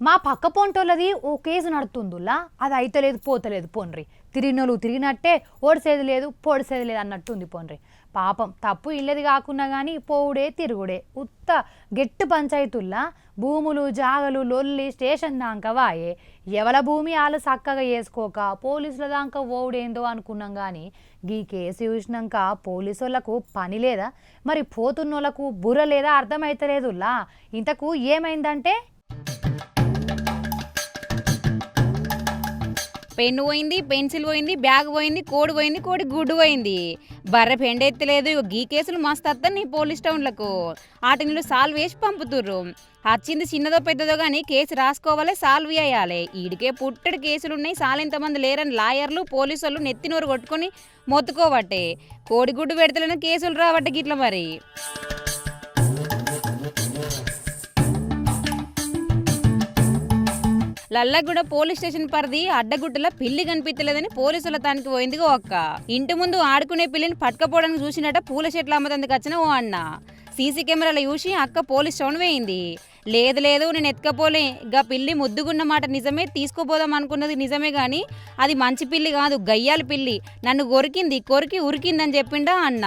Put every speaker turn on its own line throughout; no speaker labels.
మా పక్క పొంటోళ్ళది ఓ కేసు నడుతుందిలా అది అయితలేదు పోతలేదు పోన్రి తిరిగినోళ్ళు తిరిగినట్టే ఓడిసేది లేదు పొడిసేది లేదు అన్నట్టుంది పోన్రి పాపం తప్పు ఇల్లది కాకున్నా కానీ పోవుడే తిరుగుడే ఉత్త గెట్టు పంచాయతీల్లా భూములు జాగలు లొల్లి స్టేషన్ దాకా వాయే ఎవల భూమి వాళ్ళు చక్కగా వేసుకోక పోలీసుల దాకా ఓవుడేందో అనుకున్నాం కానీ గీ కేసు చూసినాక పోలీసు వాళ్ళకు పని లేదా మరి పోతున్నోళ్ళకు బుర్ర లేదా అర్థమైతలేదులా ఇంతకు ఏమైందంటే
పెన్ను పోయింది, పెన్సిల్ పోయింది, బ్యాగ్ పోయింది, కోడి పోయింది, కోడి గుడ్డు పోయింది. బర్రె పెండెత్తలేదు. గీ కేసులు మస్తు అత్తని పోలీస్ టౌన్లకు వాటిని సాల్వ్ వేసి పంపుతుర్రు. వచ్చింది చిన్నదో పెద్దదో కానీ కేసు రాసుకోవాలి, సాల్వ్ చేయాలి. ఈడికే పుట్టడి కేసులున్నాయి, సాలెంతమంది లేరని లాయర్లు పోలీసు వాళ్ళు నెత్తినోరు కొట్టుకొని మొత్తుకోబట్టే కోడిగుడ్డు పెడతలేని కేసులు రాబట్టే గిట్ల మరి. లల్లగూడ పోలీస్ స్టేషన్ పరిధి అడ్డగుట్టలో పిల్లి కనిపించలేదని పోలీసుల తానికి పోయిందిగా ఒక్క ఇంటి ముందు ఆడుకునే పిల్లిని పట్టుకపోవడానికి చూసినట్ట పూల చెట్లు అమ్మతందుకు వచ్చిన ఓ అన్న సీసీ కెమెరాలు చూసి అక్క పోలీస్ స్టౌన్ వేయింది. లేదు లేదు నేను ఎత్తుకపోలే, గా పిల్లి ముద్దుగున్న మాట నిజమే, తీసుకుపోదాం అనుకున్నది నిజమే కానీ అది మంచి పిల్లి కాదు, గయ్యాలి పిల్లి, నన్ను కొరికి ఉరికిందని చెప్పిండా అన్న.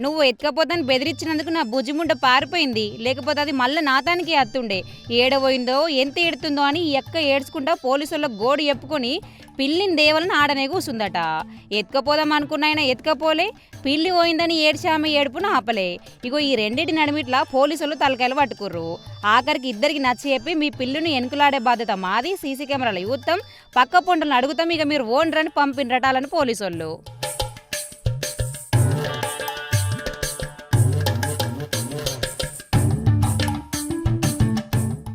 నువ్వు ఎత్తుకపోతాను బెదిరించినందుకు నా భుజముండ పారిపోయింది, లేకపోతే అది మళ్ళీ నాతానికి అత్తుండే. ఏడబోయిందో ఎంత ఏడుతుందో అని ఎక్క ఏడ్చుకుంటా పోలీసుల గోడు చెప్పుకొని పిల్లిని దేవాలని ఆడనే కూసుందట. ఎత్తుకపోదాం అనుకున్నాయన ఎత్తుకపోలే, పిల్లి పోయిందని ఏడ్చి ఆమె ఏడుపును ఆపలే. ఇగో ఈ రెండింటి నడిమిట్లా పోలీసులు తలకాయలు పట్టుకుర్రు. ఆఖరికి ఇద్దరికి నచ్చి చెప్పి మీ పిల్లిని ఎనుకులాడే బాధ్యత మాది, సీసీ కెమెరాలు యూత్తం, పక్క పొంటలను అడుగుతాం, ఇక మీరు ఓన్రని పంపినరటాలని పోలీసులు.